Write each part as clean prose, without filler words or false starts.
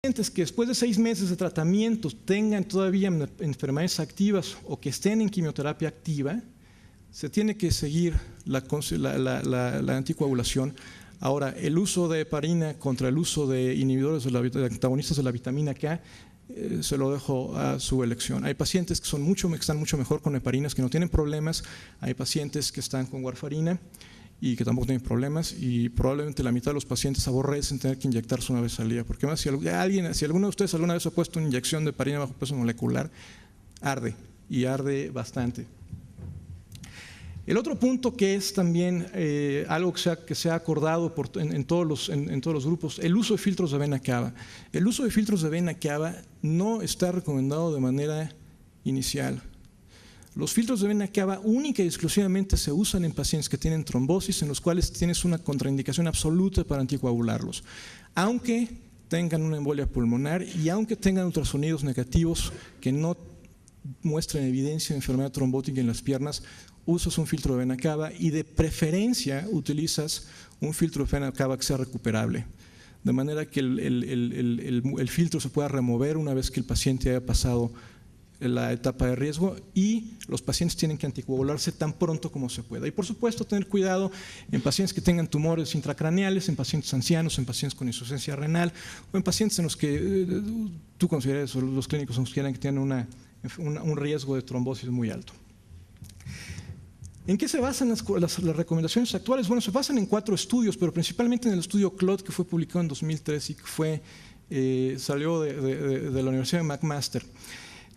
pacientes que después de 6 meses de tratamiento tengan todavía enfermedades activas o que estén en quimioterapia activa, se tiene que seguir la anticoagulación. Ahora, el uso de heparina contra el uso de inhibidores de antagonistas de la vitamina K, se lo dejo a su elección. Hay pacientes que están mucho mejor con heparinas, que no tienen problemas. Hay pacientes que están con warfarina y que tampoco tienen problemas, y probablemente la mitad de los pacientes aborrecen tener que inyectarse una vez al día, porque más si alguno de ustedes alguna vez ha puesto una inyección de heparina bajo peso molecular, arde, y arde bastante. El otro punto que es también algo que se ha acordado en todos los grupos, el uso de filtros de vena cava. El uso de filtros de vena cava no está recomendado de manera inicial. Los filtros de vena cava única y exclusivamente se usan en pacientes que tienen trombosis, en los cuales tienes una contraindicación absoluta para anticoagularlos, aunque tengan una embolia pulmonar y aunque tengan ultrasonidos negativos que no muestren evidencia de enfermedad trombótica en las piernas, usas un filtro de vena cava y de preferencia utilizas un filtro de vena cava que sea recuperable, de manera que el filtro se pueda remover una vez que el paciente haya pasado la etapa de riesgo, y los pacientes tienen que anticoagularse tan pronto como se pueda. Y por supuesto tener cuidado en pacientes que tengan tumores intracraneales, en pacientes ancianos, en pacientes con insuficiencia renal o en pacientes en los que tú consideres, o los clínicos consideran que tienen un riesgo de trombosis muy alto. ¿En qué se basan las recomendaciones actuales? Bueno, se basan en 4 estudios, pero principalmente en el estudio CLOT, que fue publicado en 2003 y que salió de la Universidad de McMaster.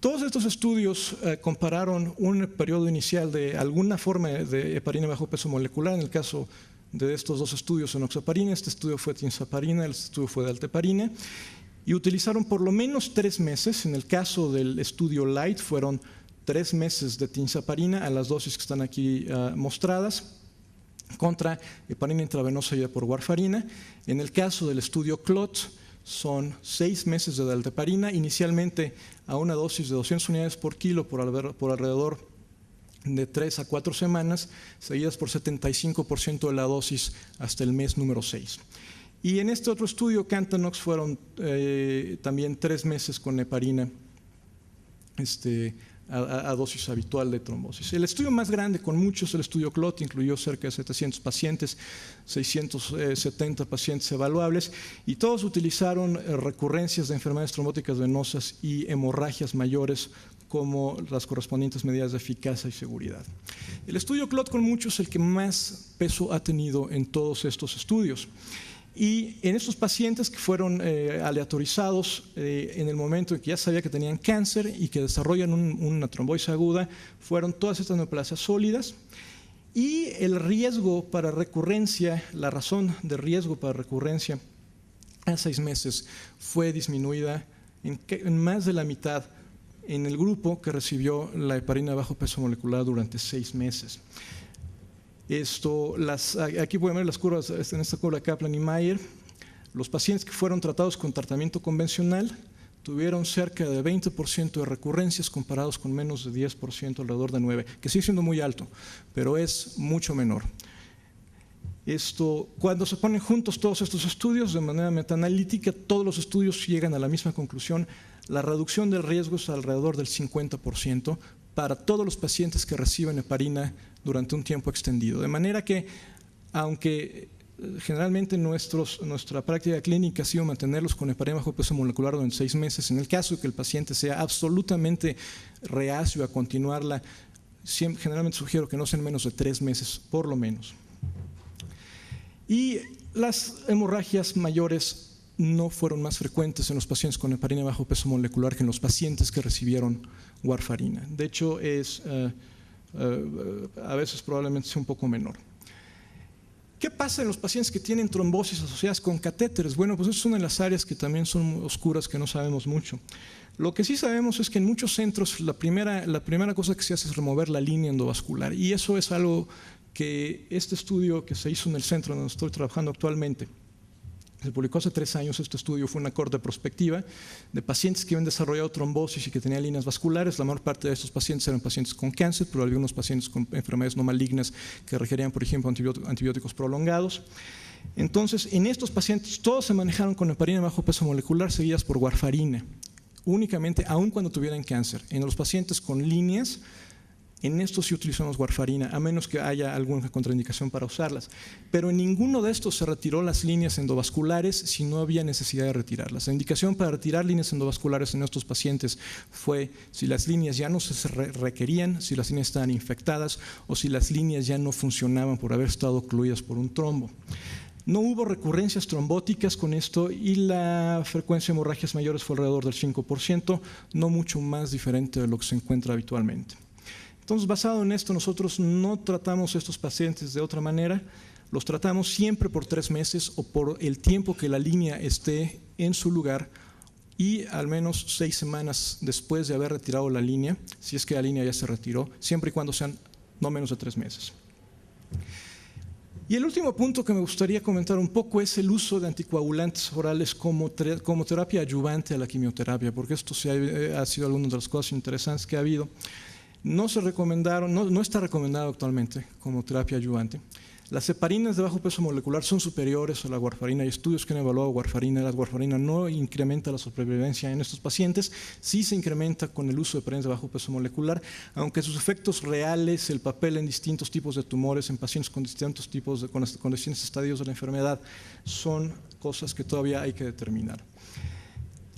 Todos estos estudios compararon un periodo inicial de alguna forma de heparina bajo peso molecular. En el caso de estos 2 estudios, enoxaparina, este estudio fue tinzaparina, el estudio fue de alteparina, y utilizaron por lo menos 3 meses. En el caso del estudio LIGHT fueron 3 meses de tinzaparina a las dosis que están aquí mostradas, contra heparina intravenosa y por warfarina. En el caso del estudio CLOT, son 6 meses de dalteparina, inicialmente a una dosis de 200 unidades por kilo por alrededor de 3 a 4 semanas, seguidas por 75% de la dosis hasta el mes número 6. Y en este otro estudio, Cantanox, fueron también 3 meses con heparina a dosis habitual de trombosis. El estudio más grande con muchos, el estudio CLOT, incluyó cerca de 700 pacientes, 670 pacientes evaluables, y todos utilizaron recurrencias de enfermedades trombóticas venosas y hemorragias mayores como las correspondientes medidas de eficacia y seguridad. El estudio CLOT con muchos es el que más peso ha tenido en todos estos estudios. Y en estos pacientes que fueron aleatorizados en el momento en que ya sabía que tenían cáncer y que desarrollan una trombosis aguda, fueron todas estas neoplasias sólidas, y el riesgo para recurrencia, la razón de riesgo para recurrencia a 6 meses fue disminuida en más de la mitad en el grupo que recibió la heparina bajo peso molecular durante 6 meses. Aquí pueden ver las curvas, en esta curva Kaplan y Mayer. Los pacientes que fueron tratados con tratamiento convencional tuvieron cerca de 20% de recurrencias comparados con menos de 10%, alrededor de 9%, que sigue siendo muy alto, pero es mucho menor. Cuando se ponen juntos todos estos estudios de manera metaanalítica, todos los estudios llegan a la misma conclusión: la reducción del riesgo es alrededor del 50% para todos los pacientes que reciben heparina durante un tiempo extendido. De manera que, aunque generalmente nuestra práctica clínica ha sido mantenerlos con heparina bajo peso molecular durante 6 meses, en el caso de que el paciente sea absolutamente reacio a continuarla, generalmente sugiero que no sean menos de 3 meses, por lo menos. Y las hemorragias mayores no fueron más frecuentes en los pacientes con heparina bajo peso molecular que en los pacientes que recibieron warfarina. De hecho, a veces probablemente sea un poco menor. ¿Qué pasa en los pacientes que tienen trombosis asociadas con catéteres? Bueno, pues es una de las áreas que también son oscuras, que no sabemos mucho. Lo que sí sabemos es que en muchos centros la primera cosa que se hace es remover la línea endovascular, y eso es algo que este estudio que se hizo en el centro donde estoy trabajando actualmente Se publicó hace 3 años. Este estudio fue una corte prospectiva de pacientes que habían desarrollado trombosis y que tenían líneas vasculares. La mayor parte de estos pacientes eran pacientes con cáncer, pero había unos pacientes con enfermedades no malignas que requerían, por ejemplo, antibióticos prolongados. Entonces, en estos pacientes todos se manejaron con heparina de bajo peso molecular seguidas por warfarina, únicamente, aun cuando tuvieran cáncer. En los pacientes con líneas, en estos sí utilizamos warfarina, a menos que haya alguna contraindicación para usarlas. Pero en ninguno de estos se retiró las líneas endovasculares si no había necesidad de retirarlas. La indicación para retirar líneas endovasculares en estos pacientes fue si las líneas ya no se requerían, si las líneas estaban infectadas o si las líneas ya no funcionaban por haber estado ocluidas por un trombo. No hubo recurrencias trombóticas con esto y la frecuencia de hemorragias mayores fue alrededor del 5%, no mucho más diferente de lo que se encuentra habitualmente. Entonces, basado en esto, nosotros no tratamos a estos pacientes de otra manera, los tratamos siempre por 3 meses o por el tiempo que la línea esté en su lugar y al menos 6 semanas después de haber retirado la línea, si es que la línea ya se retiró, siempre y cuando sean no menos de 3 meses. Y el último punto que me gustaría comentar un poco es el uso de anticoagulantes orales como terapia adyuvante a la quimioterapia, porque esto ha sido alguna de las cosas interesantes que ha habido. No está recomendado actualmente como terapia adyuvante. Las heparinas de bajo peso molecular son superiores a la warfarina. Hay estudios que han evaluado warfarina. La warfarina no incrementa la supervivencia en estos pacientes, sí se incrementa con el uso de heparinas de bajo peso molecular, aunque sus efectos reales, el papel en distintos tipos de tumores, en pacientes con distintos tipos con distintos estadios de la enfermedad, son cosas que todavía hay que determinar.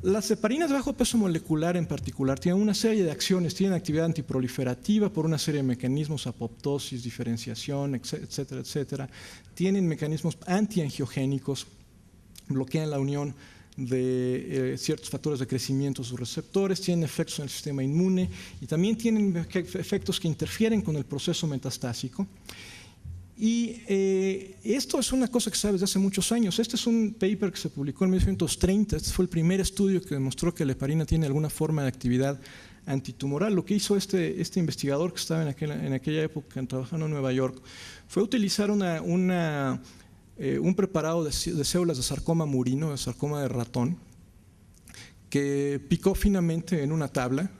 Las heparinas de bajo peso molecular en particular tienen una serie de acciones, tienen actividad antiproliferativa por una serie de mecanismos, apoptosis, diferenciación, etcétera, etcétera. Tienen mecanismos antiangiogénicos, bloquean la unión de ciertos factores de crecimiento de sus receptores, tienen efectos en el sistema inmune y también tienen efectos que interfieren con el proceso metastásico. Y esto es una cosa que se sabe desde hace muchos años. Este es un paper que se publicó en 1930. Este fue el primer estudio que demostró que la heparina tiene alguna forma de actividad antitumoral. Lo que hizo este investigador que estaba en aquella época trabajando en Nueva York fue utilizar un preparado de células de sarcoma murino, de sarcoma de ratón, que picó finamente en una tabla.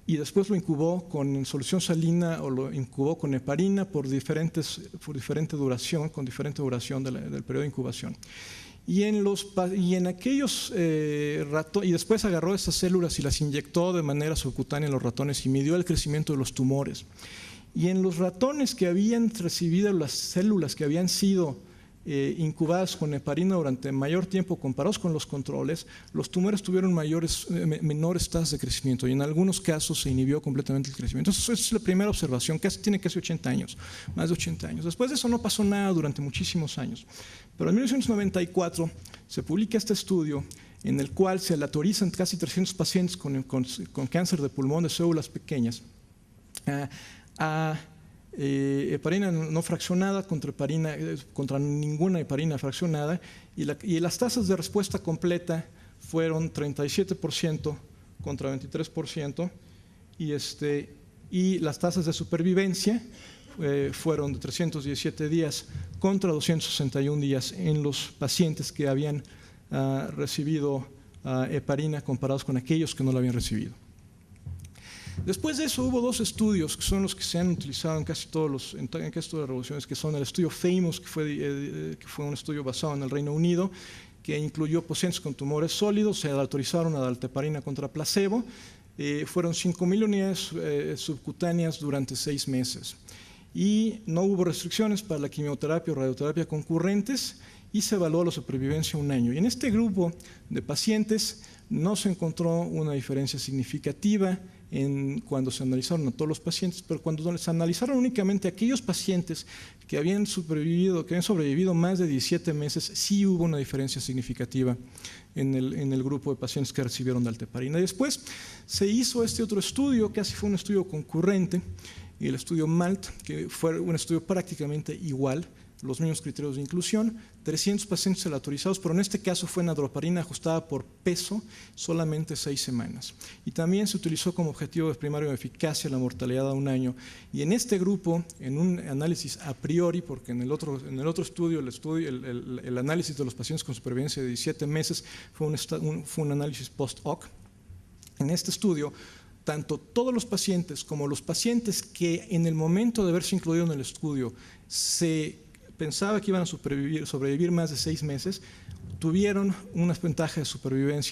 Y después lo incubó con solución salina o lo incubó con heparina con diferente duración del periodo de incubación. Y después agarró esas células y las inyectó de manera subcutánea en los ratones y midió el crecimiento de los tumores. Y en los ratones que habían recibido las células que habían sido incubadas con heparina durante mayor tiempo comparados con los controles, los tumores tuvieron menores tasas de crecimiento y en algunos casos se inhibió completamente el crecimiento. Esa es la primera observación, tiene casi 80 años, más de 80 años. Después de eso no pasó nada durante muchísimos años. Pero en 1994 se publica este estudio en el cual se aleatorizan casi 300 pacientes con cáncer de pulmón de células pequeñas a heparina no fraccionada contra ninguna heparina fraccionada y las tasas de respuesta completa fueron 37% contra 23% y las tasas de supervivencia fueron de 317 días contra 261 días en los pacientes que habían recibido heparina comparados con aquellos que no la habían recibido. Después de eso hubo 2 estudios que son los que se han utilizado en casi todas las revoluciones, que son el estudio FAMOUS, que fue un estudio basado en el Reino Unido, que incluyó pacientes con tumores sólidos, se autorizaron a dalteparina contra placebo, fueron 5,000 unidades subcutáneas durante 6 meses. Y no hubo restricciones para la quimioterapia o radioterapia concurrentes y se evaluó la supervivencia 1 año. Y en este grupo de pacientes no se encontró una diferencia significativa cuando se analizaron a todos los pacientes, pero cuando se analizaron únicamente a aquellos pacientes que habían sobrevivido más de 17 meses, sí hubo una diferencia significativa en el grupo de pacientes que recibieron dalteparina. Y después se hizo este otro estudio, casi fue un estudio concurrente, y el estudio MALT, que fue un estudio prácticamente igual, los mismos criterios de inclusión, 300 pacientes aleatorizados, pero en este caso fue nadroparina ajustada por peso, solamente 6 semanas. Y también se utilizó como objetivo primario de eficacia la mortalidad a 1 año. Y en este grupo, en un análisis a priori, porque en el otro estudio, el análisis de los pacientes con supervivencia de 17 meses fue un análisis post-hoc. En este estudio, tanto todos los pacientes como los pacientes que en el momento de haberse incluido en el estudio se pensaba que iban a sobrevivir más de 6 meses, tuvieron una ventaja de supervivencia